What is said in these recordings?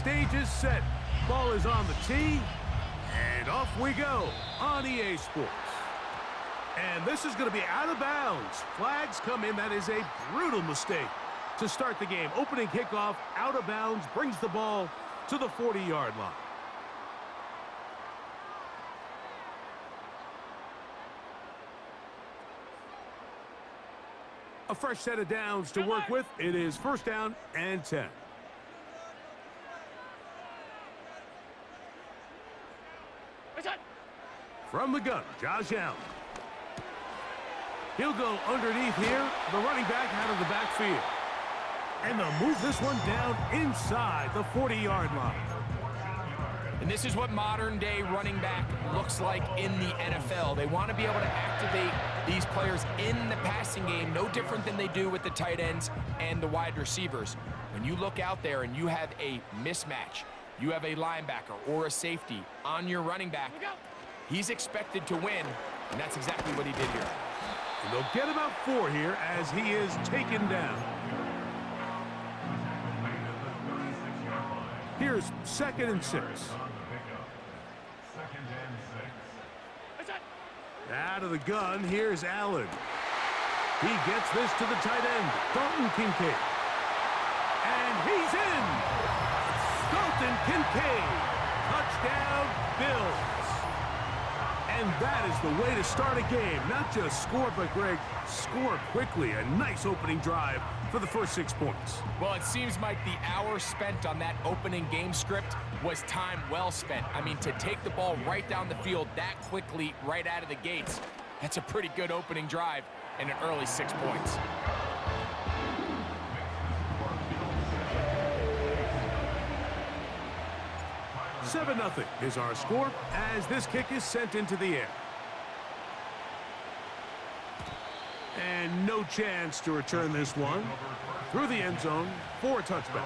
stage is set. Ball is on the tee, and off we go on EA Sports. And this is going to be out of bounds. Flags come in. That is a brutal mistake to start the game. Opening kickoff, out of bounds, brings the ball to the 40-yard line. A fresh set of downs to work with. It is first down and 10. From the gun, Josh Allen. He'll go underneath here. The running back out of the backfield. And they'll move this one down inside the 40-yard line. And this is what modern-day running back looks like in the NFL. They want to be able to activate these players in the passing game, no different than they do with the tight ends and the wide receivers. When you look out there and you have a mismatch, you have a linebacker or a safety on your running back, he's expected to win, and that's exactly what he did here. And they'll get about 4 here as he is taken down. Here's 2nd and 6. Out of the gun, here's Allen. He gets this to the tight end, Dalton Kincaid. And he's in! Dalton Kincaid! Touchdown, Bills! And that is the way to start a game. Not just score, but, Greg, score quickly. A nice opening drive for the first 6 points. Well, it seems like the hour spent on that opening game script was time well spent. I mean, to take the ball right down the field that quickly right out of the gates, that's a pretty good opening drive and an early 6 points. Seven 0 is our score as this kick is sent into the air. And no chance to return this one through the end zone for a touchback.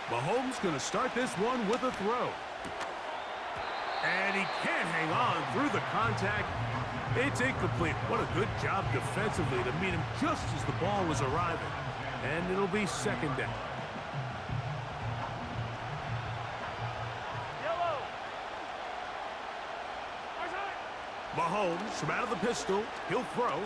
Mahomes going to start this one with a throw. And he can't hang on through the contact. It's incomplete. What a good job defensively to meet him just as the ball was arriving. And it'll be 2nd down. Mahomes from out of the pistol. He'll throw.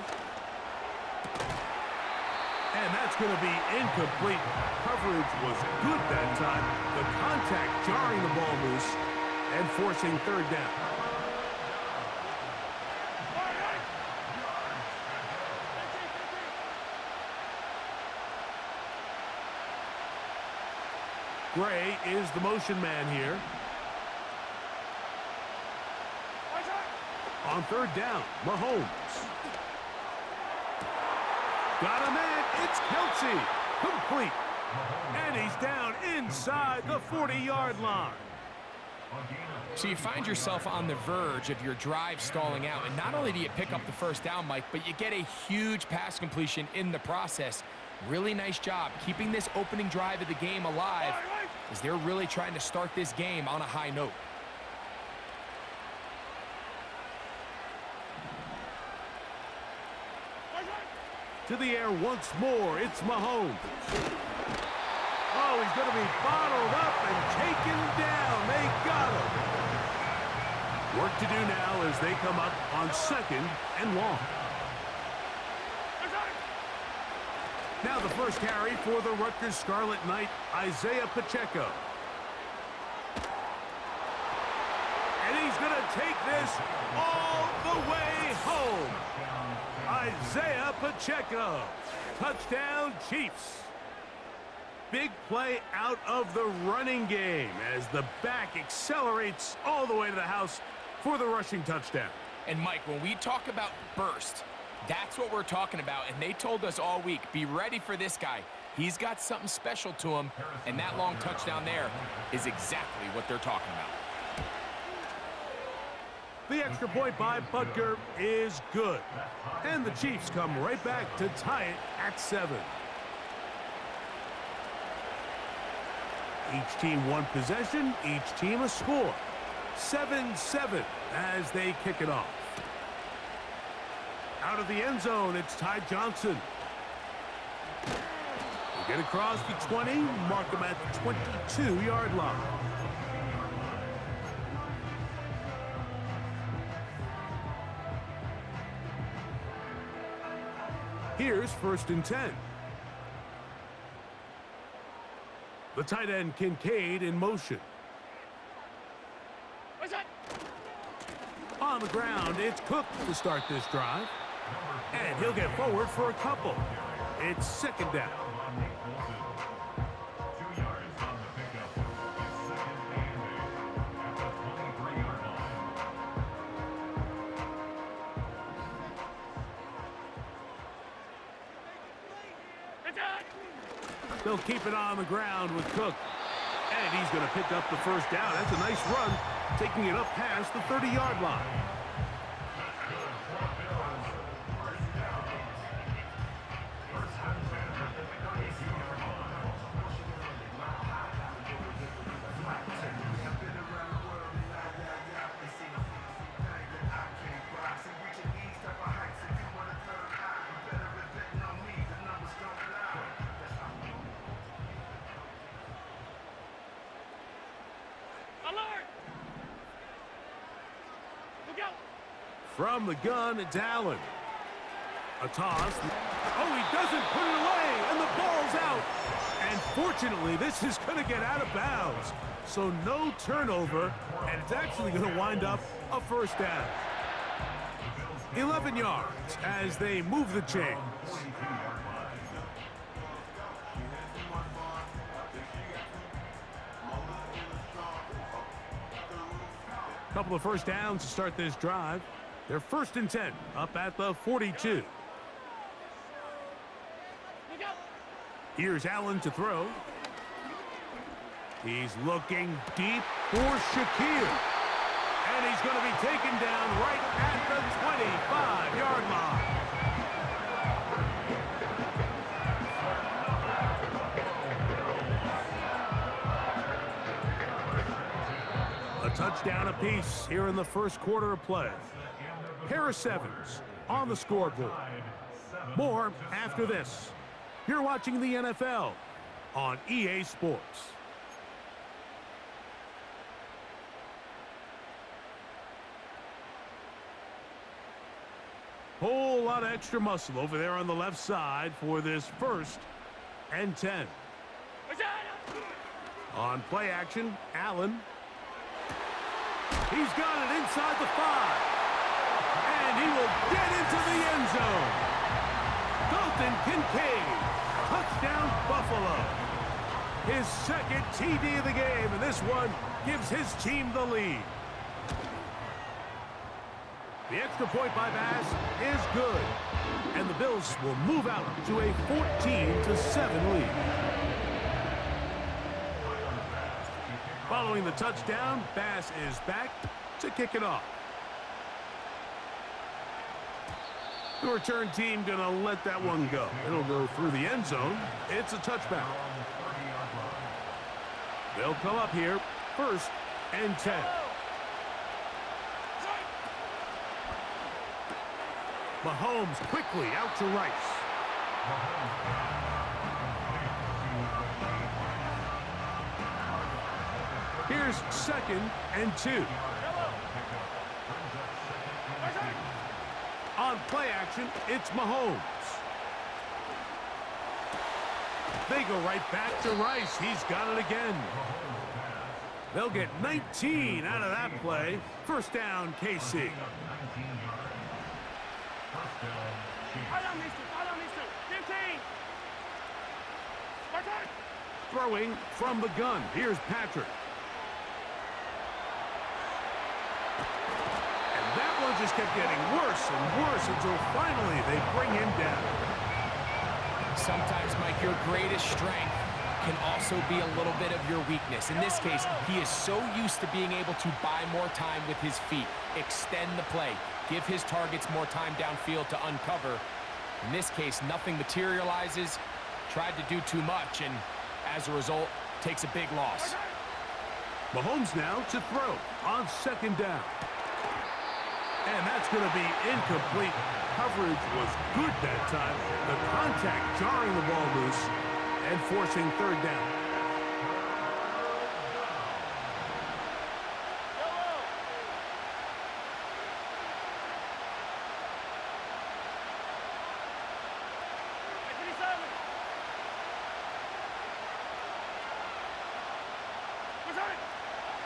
And that's going to be incomplete. Coverage was good that time. The contact jarring the ball loose and forcing 3rd down. Gray is the motion man here. On 3rd down, Mahomes. Got a man, it's Kelsey. Complete. And he's down inside the 40-yard line. So you find yourself on the verge of your drive stalling out, and not only do you pick up the first down, Mike, but you get a huge pass completion in the process. Really nice job keeping this opening drive of the game alive as they're really trying to start this game on a high note. To the air once more, it's Mahomes. Oh, he's going to be bottled up and taken down. They got him. Work to do now as they come up on 2nd and long. Now the first carry for the Rutgers Scarlet Knight, Isaiah Pacheco. And he's going to take this all the way home. Isaiah Pacheco. Touchdown, Chiefs. Big play out of the running game as the back accelerates all the way to the house for the rushing touchdown. And, Mike, when we talk about burst, that's what we're talking about, and they told us all week, be ready for this guy. He's got something special to him, and that long touchdown there is exactly what they're talking about. The extra point by Butker is good. And the Chiefs come right back to tie it at 7. Each team one possession, each team a score. 7-7 as they kick it off. Out of the end zone, it's Ty Johnson. He'll get across the 20, mark him at the 22-yard line. Here's 1st and 10. The tight end Kincaid in motion. On the ground, it's Cook to start this drive. And he'll get forward for a couple. It's 2nd down. They'll keep it on the ground with Cook. And he's going to pick up the 1st down. That's a nice run, taking it up past the 30-yard line. From the gun, it's Allen. A toss. Oh, he doesn't put it away, and the ball's out. And fortunately, this is going to get out of bounds. So no turnover, and it's actually going to wind up a 1st down. 11 yards as they move the chains. Couple of 1st downs to start this drive. They're 1st and 10, up at the 42. Here's Allen to throw. He's looking deep for Shakir. And he's going to be taken down right at the 25-yard line. A touchdown apiece here in the 1st quarter of play. Pair of 7s on the scoreboard. More after this. You're watching the NFL on EA Sports. Whole lot of extra muscle over there on the left side for this 1st and 10. On play action, Allen. He's got it inside the 5. And he will get into the end zone. Dalton Kincaid, touchdown Buffalo. His 2nd TD of the game, and this one gives his team the lead. The extra point by Bass is good, and the Bills will move out to a 14-7 lead. Following the touchdown, Bass is back to kick it off. The return team going to let that one go. It'll go through the end zone. It's a touchback. They'll come up here, 1st and 10. Mahomes quickly out to Rice. Here's 2nd and 2. On play action, it's Mahomes. They go right back to Rice. He's got it again. They'll get 19 out of that play. 1st down, KC. Throwing from the gun. Here's Patrick. One just kept getting worse and worse until finally they bring him down. Sometimes, Mike, your greatest strength can also be a little bit of your weakness. In this case, he is so used to being able to buy more time with his feet, extend the play, give his targets more time downfield to uncover. In this case, nothing materializes, tried to do too much, and as a result, takes a big loss. Mahomes now to throw on 2nd down. And that's going to be incomplete. coverage was good that time. The contact jarring the ball loose and forcing third down.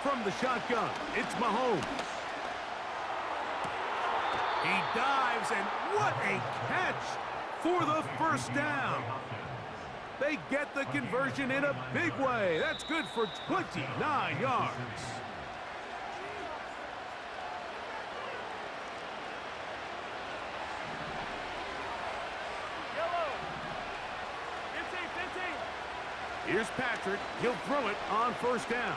From the shotgun, it's Mahomes. He dives, and what a catch for the first down. They get the conversion in a big way. That's good for 29 yards. Here's Patrick. He'll throw it on first down.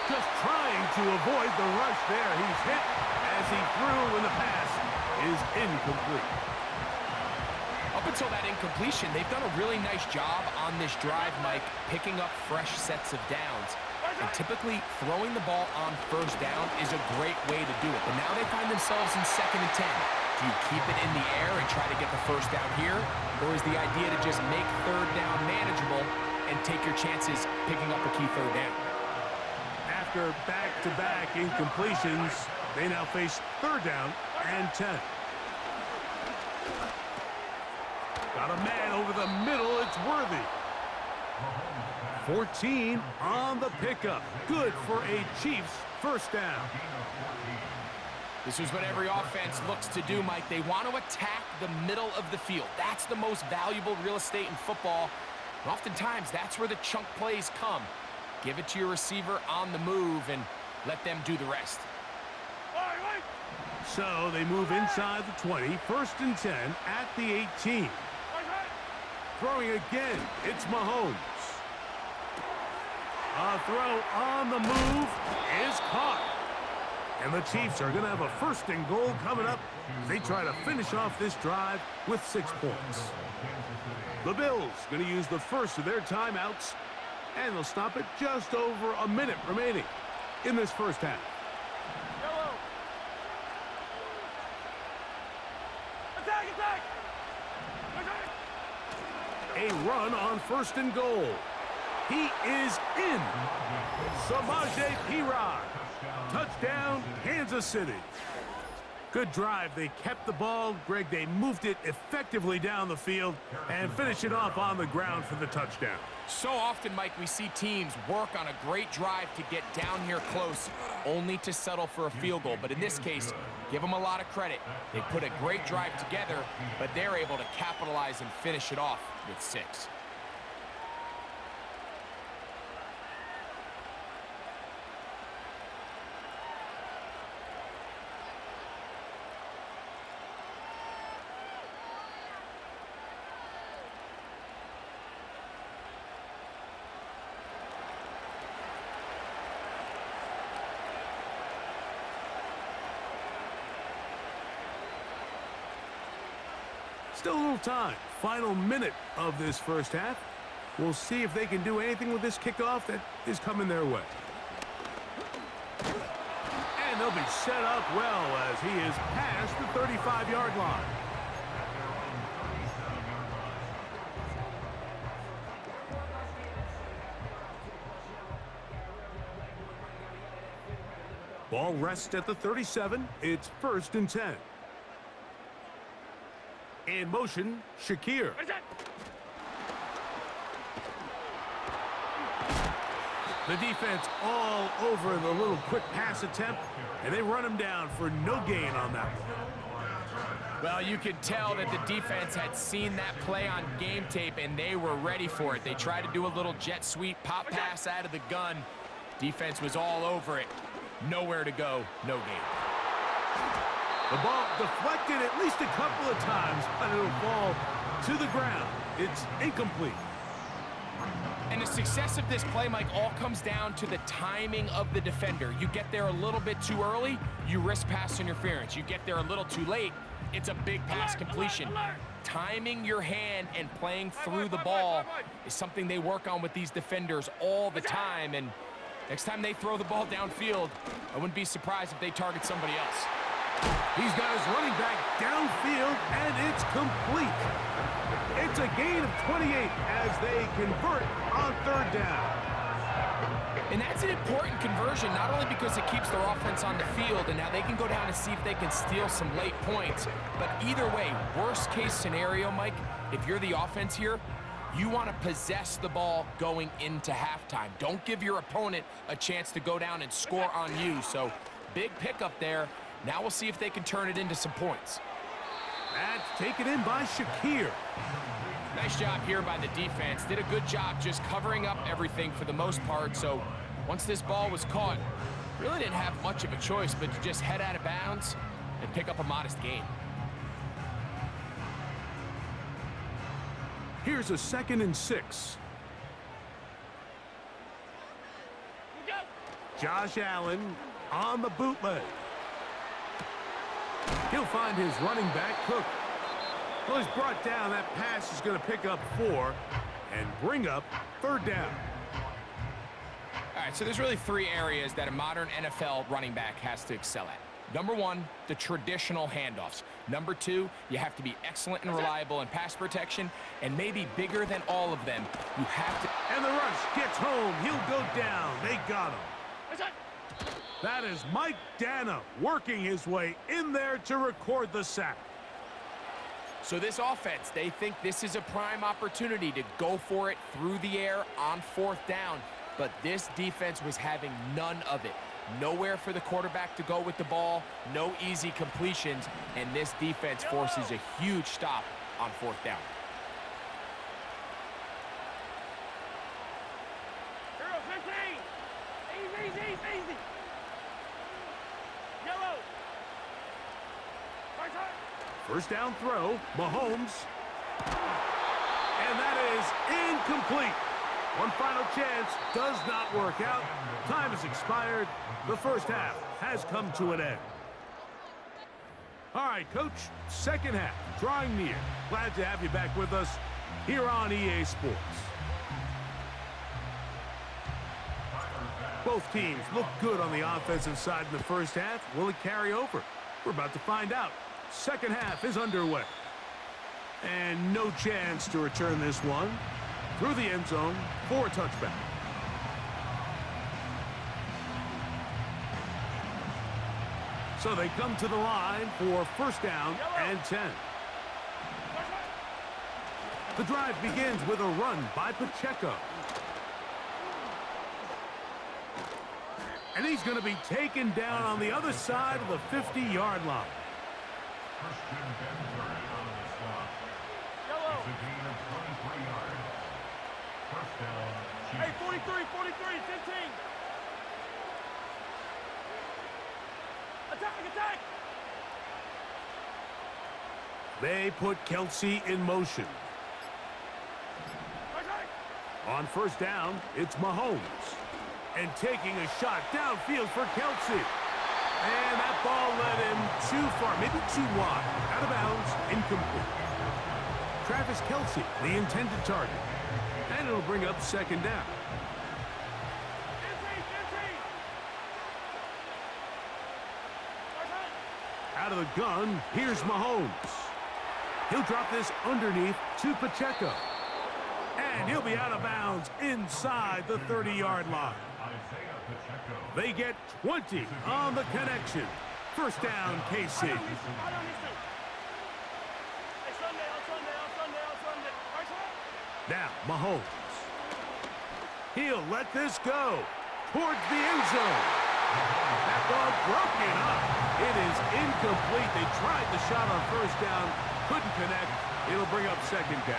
Just trying to avoid the rush there. He's hit as he threw when the pass is incomplete. Up until that incompletion, they've done a really nice job on this drive, Mike, picking up fresh sets of downs. And typically, throwing the ball on first down is a great way to do it. But now they find themselves in 2nd and 10. Do you keep it in the air and try to get the first down here? Or is the idea to just make third down manageable and take your chances picking up a key third down? After back-to-back incompletions, they now face third down and 10. Got a man over the middle. It's Worthy. 14 on the pickup. Good for a Chiefs first down. This is what every offense looks to do, Mike. They want to attack the middle of the field. That's the most valuable real estate in football. And oftentimes, that's where the chunk plays come. Give it to your receiver on the move and let them do the rest. So they move inside the 20, 1st and 10 at the 18. Throwing again, it's Mahomes. A throw on the move is caught. And the Chiefs are going to have a 1st and goal coming up as they try to finish off this drive with 6 points. The Bills going to use the first of their timeouts, and they'll stop it just over a minute remaining in this first half. A run on 1st and goal. He is in. Samaje Perine. Touchdown, Kansas City. Good drive. They kept the ball. Greg, they moved it effectively down the field and finish it off on the ground for the touchdown. So often, Mike, we see teams work on a great drive to get down here close, only to settle for a field goal. But in this case, give them a lot of credit. They put a great drive together, but they're able to capitalize and finish it off with 6. Still a little time. Final minute of this first half. We'll see if they can do anything with this kickoff that is coming their way. And they'll be set up well as he is past the 35-yard line. Ball rests at the 37. It's 1st and 10. In motion, Shakir. The defense all over the little quick pass attempt, and they run him down for no gain on that one. Well, you could tell that the defense had seen that play on game tape, and they were ready for it. They tried to do a little jet sweep pop pass out of the gun. Defense was all over it. Nowhere to go, no gain. The ball deflected at least a couple of times, but it'll fall to the ground. It's incomplete. And the success of this play, Mike, all comes down to the timing of the defender. You get there a little bit too early, you risk pass interference. You get there a little too late, it's a big pass completion. Timing your hand and playing through the ball is something they work on with these defenders all the time, and Next time they throw the ball downfield, I wouldn't be surprised if they target somebody else. He's got his running back downfield, and it's complete. It's a gain of 28 as they convert on third down. And that's an important conversion, not only because it keeps their offense on the field, and now they can go down and see if they can steal some late points. But either way, worst case scenario, Mike, if you're the offense here, you want to possess the ball going into halftime. Don't give your opponent a chance to go down and score on you. So big pickup there. Now we'll see if they can turn it into some points. That's taken in by Shakir. Nice job here by the defense. Did a good job just covering up everything for the most part. So once this ball was caught, really didn't have much of a choice but to just head out of bounds and pick up a modest gain. Here's a 2nd and 6. Josh Allen on the bootleg. He'll find his running back, Cook. Well, he's brought down. That pass is going to pick up 4 and bring up third down. All right, so there's really 3 areas that a modern NFL running back has to excel at. Number 1, the traditional handoffs. Number 2, you have to be excellent and reliable in pass protection. And maybe bigger than all of them, you have to... And the rush gets home. He'll go down. They got him. That is Mike Dana working his way in there to record the sack. So this offense, they think this is a prime opportunity to go for it through the air on 4th down. But this defense was having none of it. Nowhere for the quarterback to go with the ball, no easy completions, and this defense forces a huge stop on 4th down. Easy. Yellow. First down throw, Mahomes. And that is incomplete. One final chance, does not work out. Time has expired. The first half has come to an end. All right, Coach, second half, drawing near. Glad to have you back with us here on EA Sports. Both teams look good on the offensive side in the first half. Will it carry over? We're about to find out. Second half is underway. And no chance to return this one. Through the end zone for a touchback. So they come to the line for first down and 10. The drive begins with a run by Pacheco. And he's going to be taken down on the other side of the 50-yard line. Hey, 43, 15. Attack! They put Kelsey in motion. On first down, it's Mahomes. And taking a shot downfield for Kelsey. And that ball led him too far, maybe too wide. Out of bounds, incomplete. Travis Kelsey, the intended target. And it'll bring up second down. Out of the gun, here's Mahomes. He'll drop this underneath to Pacheco. And he'll be out of bounds inside the 30-yard line. They get 20 on the connection. First down, KC. Now, Mahomes. He'll let this go towards the end zone. That ball broken up. It is incomplete. They tried the shot on first down, couldn't connect. It'll bring up second down.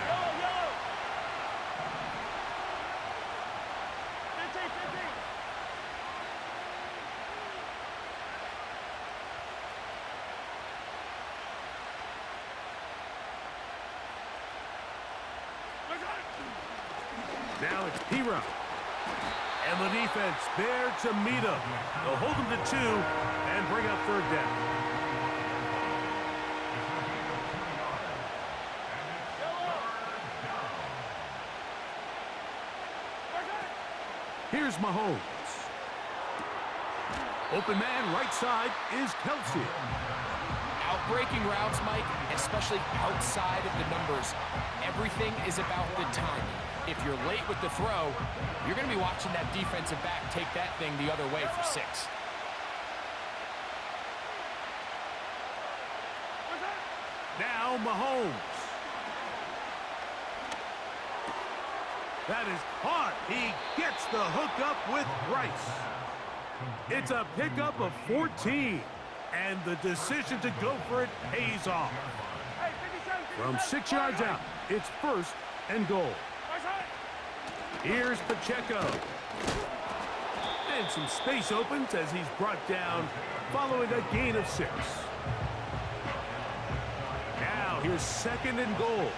Now it's P-Run. And the defense there to meet him. They'll hold him to 2 and bring up third down. Here's Mahomes. Open man right side is Kelsey. Outbreaking routes, Mike, especially outside of the numbers, everything is about the timing. If you're late with the throw, you're going to be watching that defensive back take that thing the other way for 6. Now Mahomes. That is caught. He gets the hook up with Rice. It's a pickup of 14, and the decision to go for it pays off. From 6 yards out, it's 1st and goal. Here's Pacheco. And some space opens as he's brought down following a gain of 6. Now here's 2nd and goal.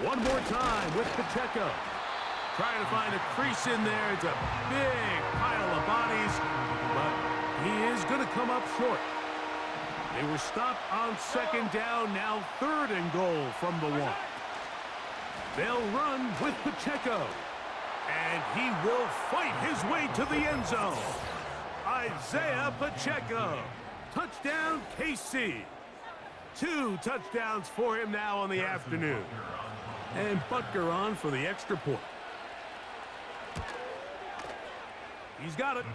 One more time with Pacheco. Trying to find a crease in there. It's a big pile of bodies, but he is going to come up short. They were stopped on 2nd down, now 3rd and goal from the 1. They'll run with Pacheco, and he will fight his way to the end zone. Isaiah Pacheco, touchdown KC. 2 touchdowns for him now on the afternoon. And Butker on for the extra point. He's got it.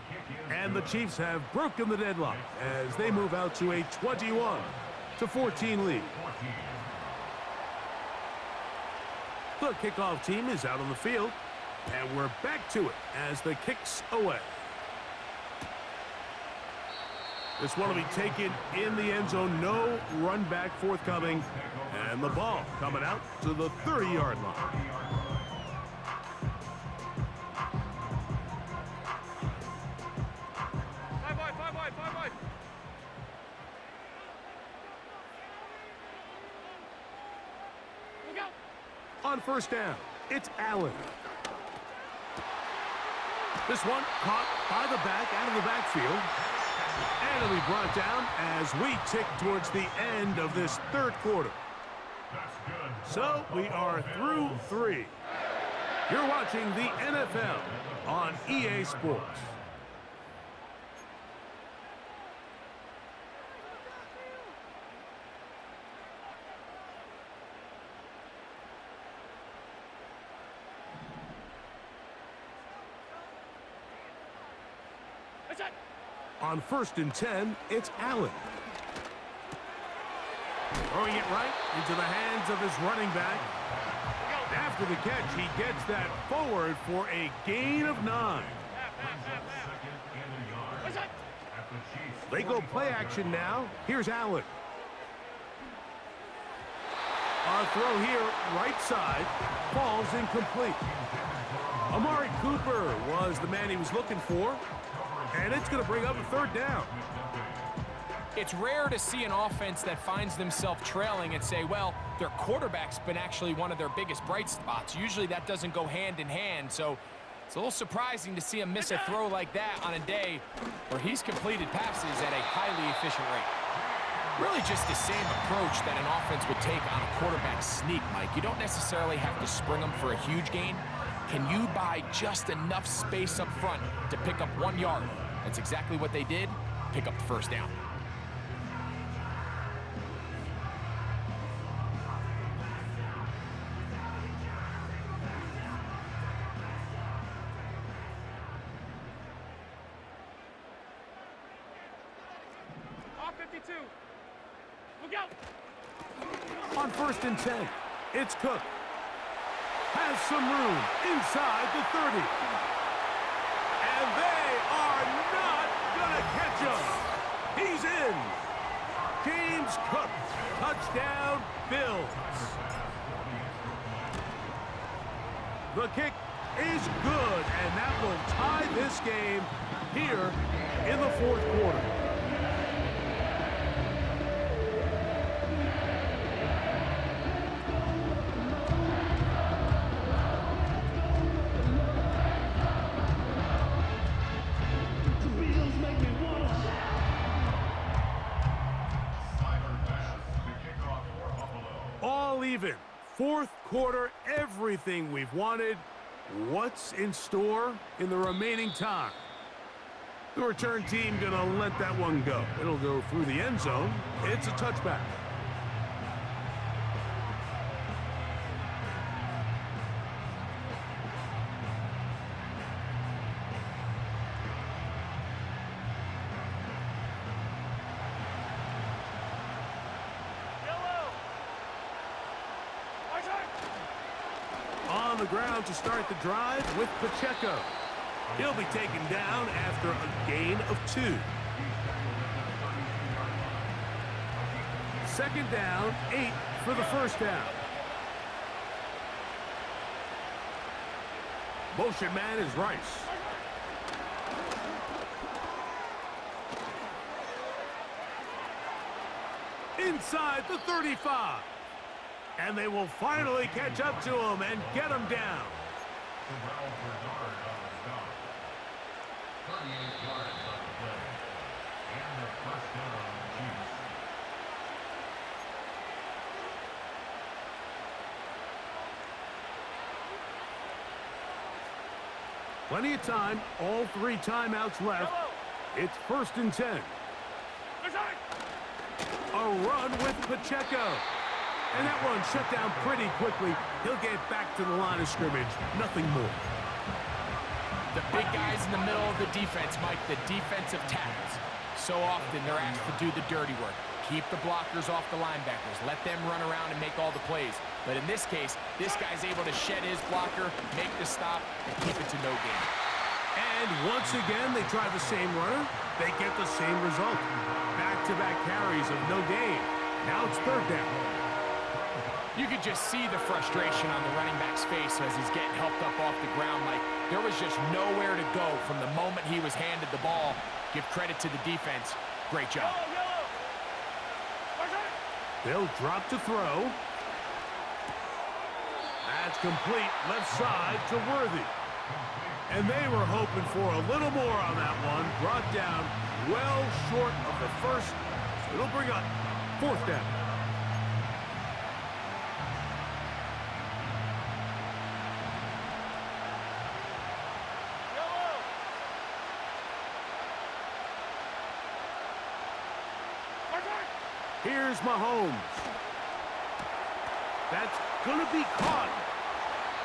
And the Chiefs have broken the deadlock as they move out to a 21-14 lead. The kickoff team is out on the field, and we're back to it as the kick's away. This one will be taken in the end zone. No run back forthcoming, and the ball coming out to the 30-yard line. On 1st down, it's Allen. This one caught by the back out of the backfield. And it'll be brought down as we tick towards the end of this 3rd quarter. So we are through 3. You're watching the NFL on EA Sports. On 1st and 10, it's Allen. Throwing it right into the hands of his running back. After the catch, he gets that forward for a gain of 9. They go play action now. Here's Allen. A throw here, right side, falls incomplete. Amari Cooper was the man he was looking for. And it's going to bring up a 3rd down. It's rare to see an offense that finds themselves trailing and say, well, their quarterback's been actually one of their biggest bright spots. Usually that doesn't go hand in hand, so it's a little surprising to see him miss a throw like that on a day where he's completed passes at a highly efficient rate. Really just the same approach that an offense would take on a quarterback sneak, Mike. You don't necessarily have to spring them for a huge gain. Can you buy just enough space up front to pick up 1 yard? That's exactly what they did. Pick up the 1st down. Look out! On 1st and 10, it's Cook. Has some room inside the 30. And they are not going to catch him. He's in. James Cook, touchdown Bills. The kick is good, and that will tie this game here in the 4th quarter. All even. 4th quarter, everything we've wanted, What's in store in the remaining time? The return team going to let that one go. It'll go through the end zone. It's a touchback. On the ground to start the drive with Pacheco. He'll be taken down after a gain of 2. Second down, 8 for the first down. Motion man is Rice. Inside the 35. And they will finally catch up to him and get him down. 38 yards on the play. And the first down, Chiefs. Plenty of time. All 3 timeouts left. It's 1st and 10. A run with Pacheco. And that one shut down pretty quickly. He'll get back to the line of scrimmage. Nothing more. The big guys in the middle of the defense, Mike, the defensive tackles. So often they're asked to do the dirty work. Keep the blockers off the linebackers. Let them run around and make all the plays. But in this case, this guy's able to shed his blocker, make the stop, and keep it to no gain. And once again, they try the same runner. They get the same result. Back-to-back carries of no gain. Now it's 3rd down. You could just see the frustration on the running back's face as he's getting helped up off the ground. Like, there was just nowhere to go from the moment he was handed the ball. Give credit to the defense. Great job. They'll drop to throw. That's complete left side to Worthy. And they were hoping for a little more on that one. Brought down well short of the first. So it'll bring up 4th down. Here's Mahomes. That's going to be caught.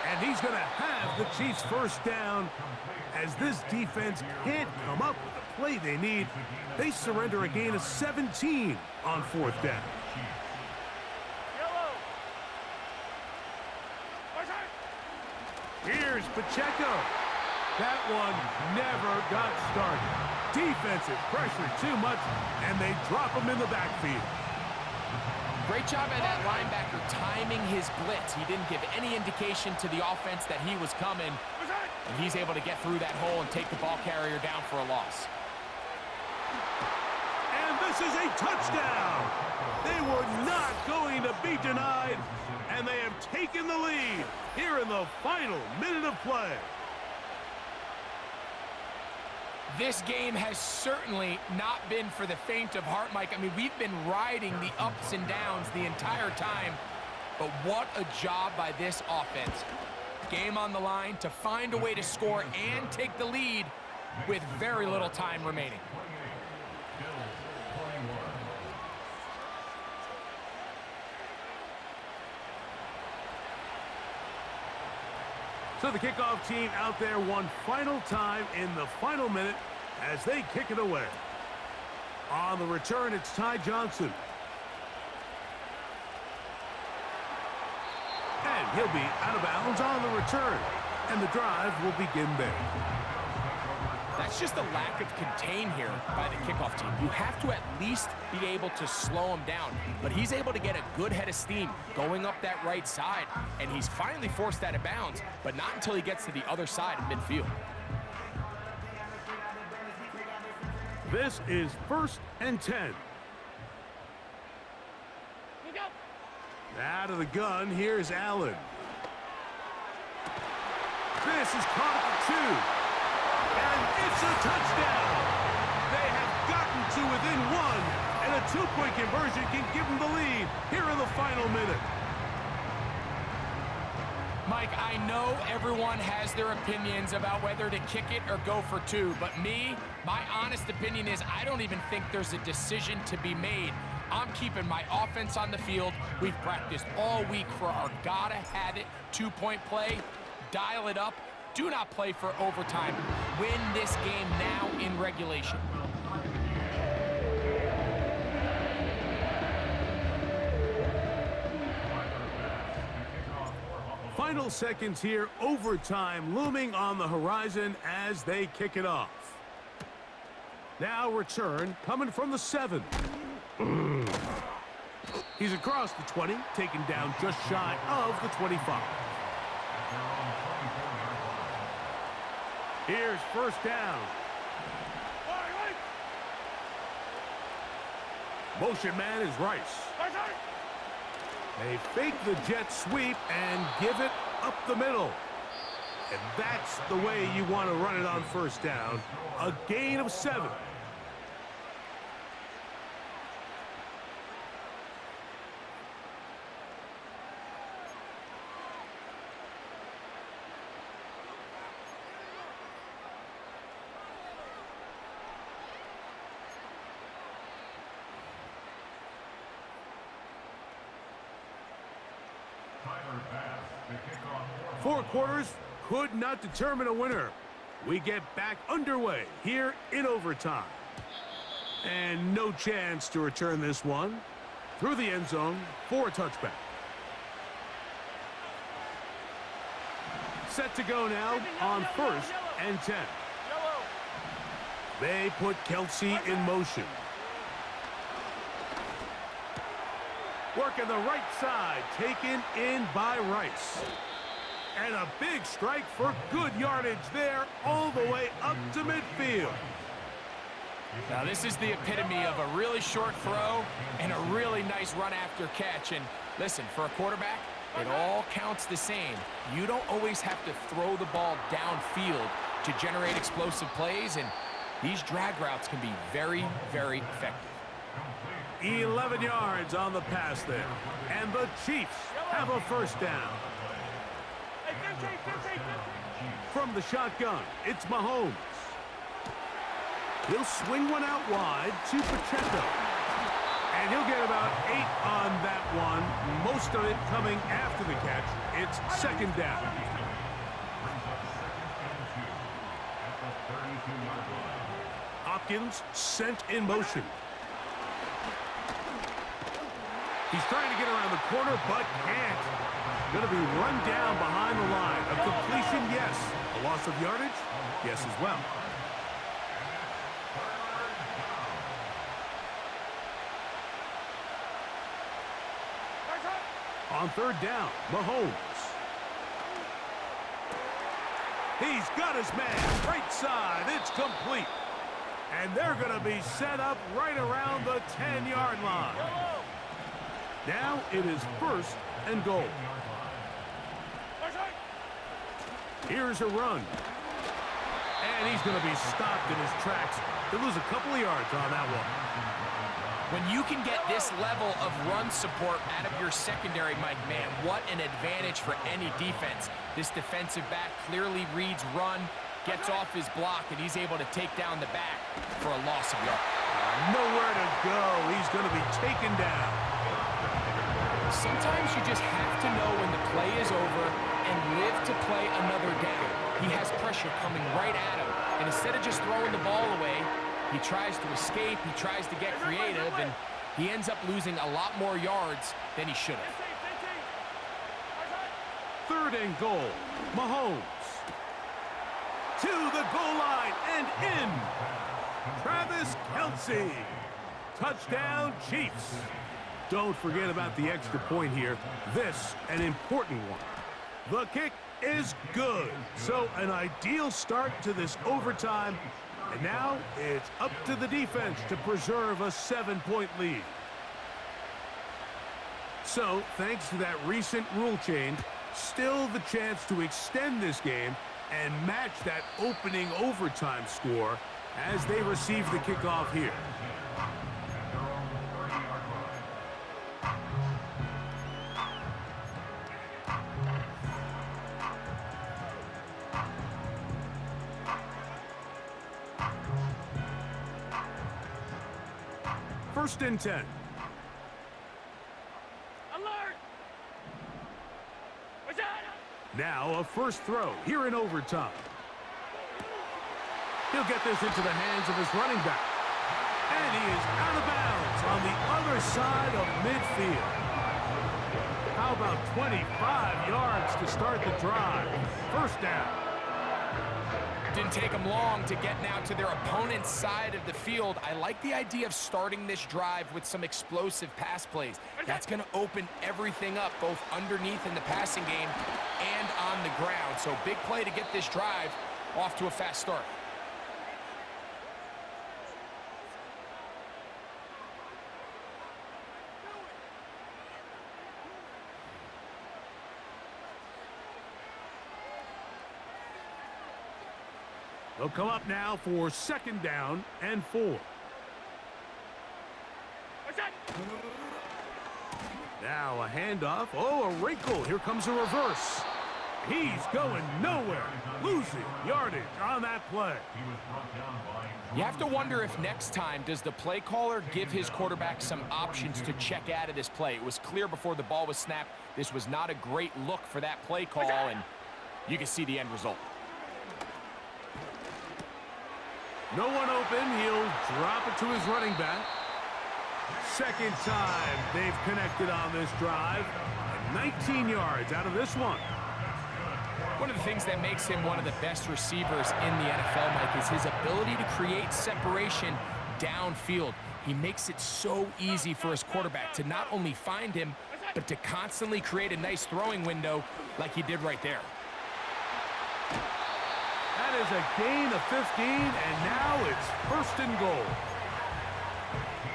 And he's going to have the Chiefs' first down. As this defense can't come up with the play they need, they surrender a gain of 17 on 4th down. Here's Pacheco. That one never got started. Defensive pressure too much, and they drop him in the backfield. Great job by that linebacker timing his blitz. He didn't give any indication to the offense that he was coming, and he's able to get through that hole and take the ball carrier down for a loss. And this is a touchdown. They were not going to be denied, and they have taken the lead here in the final minute of play. This game has certainly not been for the faint of heart, Mike. I mean, we've been riding the ups and downs the entire time, but what a job by this offense. Game on the line to find a way to score and take the lead with very little time remaining. So the kickoff team out there one final time in the final minute as they kick it away. On the return, it's Ty Johnson. And he'll be out of bounds on the return. And the drive will begin there. That's just a lack of contain here by the kickoff team. You have to at least be able to slow him down. But he's able to get a good head of steam going up that right side. And he's finally forced out of bounds, but not until he gets to the other side of midfield. This is 1st and 10. Out of the gun, here's Allen. This is caught at the 2. And it's a touchdown. They have gotten to within 1, and a 2-point conversion can give them the lead here in the final minute. Mike, I know everyone has their opinions about whether to kick it or go for two, but me, my honest opinion is I don't even think there's a decision to be made. I'm keeping my offense on the field. We've practiced all week for our gotta-have-it two-point play. Dial it up. Do not play for overtime. Win this game now in regulation. Final seconds here, overtime looming on the horizon as they kick it off. Now return coming from the 7. He's across the 20, taken down just shy of the 25. Here's first down. Motion man is Rice. They fake the jet sweep and give it up the middle. And that's the way you want to run it on first down. A gain of 7. Four quarters could not determine a winner. We get back underway here in overtime. And no chance to return this one. Through the end zone for a touchback. Set to go now on first and 10. They put Kelsey in motion. Working the right side, taken in by Rice. And a big strike for good yardage there all the way up to midfield. Now this is the epitome of a really short throw and a really nice run after catch. And listen, for a quarterback, it all counts the same. You don't always have to throw the ball downfield to generate explosive plays, and these drag routes can be very, very effective. 11 yards on the pass there. And the Chiefs have a first down. From the shotgun, it's Mahomes. He'll swing one out wide to Pacheco. And he'll get about 8 on that one. Most of it coming after the catch. It's second down. Hopkins sent in motion. He's trying to get around the corner, but can't. Going to be run down behind the line. A completion, yes. A loss of yardage, yes as well. On third down, Mahomes. He's got his man. Right side, it's complete. And they're going to be set up right around the 10-yard line. Now it is first and goal. Here's a run. And he's going to be stopped in his tracks. He'll lose a couple of yards on that one. When you can get this level of run support out of your secondary, Mike, man, what an advantage for any defense. This defensive back clearly reads run, gets off his block, and he's able to take down the back for a loss of yard. Nowhere to go. He's going to be taken down. Sometimes you just have to know when the play is over and live to play another down. He has pressure coming right at him, and instead of just throwing the ball away, he tries to escape, he tries to get creative, and he ends up losing a lot more yards than he should have. Third and goal. Mahomes. To the goal line and in. Travis Kelsey. Touchdown, Chiefs. Don't forget about the extra point here. This, an important one. The kick is good. So an ideal start to this overtime. And now it's up to the defense to preserve a 7-point lead. So, thanks to that recent rule change, still the chance to extend this game and match that opening overtime score as they receive the kickoff here. first and 10. Alert! What's that? Now a first throw here in overtime. He'll get this into the hands of his running back. And he is out of bounds on the other side of midfield. How about 25 yards to start the drive? First down. Didn't take them long to get now to their opponent's side of the field. I like the idea of starting this drive with some explosive pass plays. That's going to open everything up, both underneath in the passing game and on the ground. So big play to get this drive off to a fast start. They'll come up now for second down and 4. What's that? Now a handoff. Oh, a wrinkle. Here comes a reverse. He's going nowhere. Losing yardage on that play. He was brought down by... You have to wonder if next time, does the play caller give his quarterback some options to check out of this play? It was clear before the ball was snapped. This was not a great look for that play call, and you can see the end result. No one open. He'll drop it to his running back. Second time they've connected on this drive. And 19 yards out of this one. One of the things that makes him one of the best receivers in the NFL, Mike, is his ability to create separation downfield. He makes it so easy for his quarterback to not only find him, but to constantly create a nice throwing window like he did right there. That is a gain of 15, and now it's first and goal.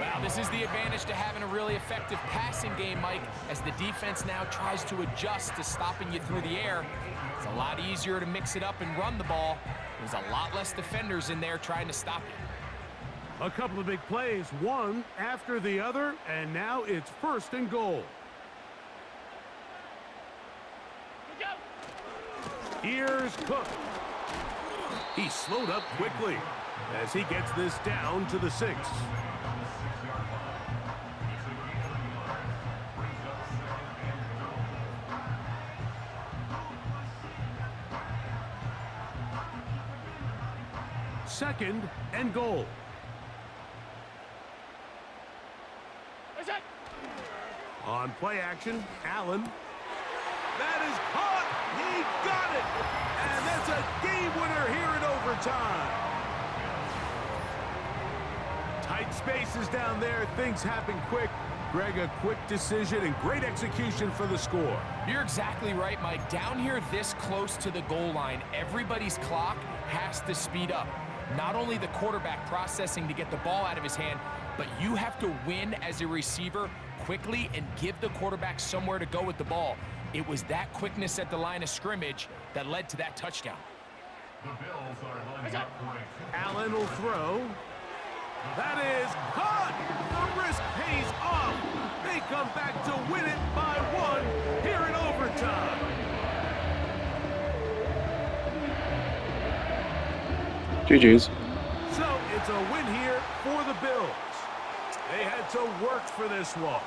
Wow, this is the advantage to having a really effective passing game, Mike, as the defense now tries to adjust to stopping you through the air. It's a lot easier to mix it up and run the ball. There's a lot less defenders in there trying to stop you. A couple of big plays, one after the other, and now it's first and goal. Here's Cook. He slowed up quickly as he gets this down to the 6. Second and goal. On play action, Allen. That is caught. He got it. And that's a game winner here in overtime. Tight spaces down there. Things happen quick. Greg, a quick decision and great execution for the score. You're exactly right, Mike. Down here this close to the goal line, everybody's clock has to speed up. Not only the quarterback processing to get the ball out of his hand, but you have to win as a receiver quickly and give the quarterback somewhere to go with the ball. It was that quickness at the line of scrimmage that led to that touchdown. The Bills are lining up for a... Allen will throw. That is caught. The risk pays off. They come back to win it by 1 here in overtime. GG's. So it's a win here for the Bills. They had to work for this one.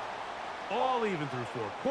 All even through 4 quarters.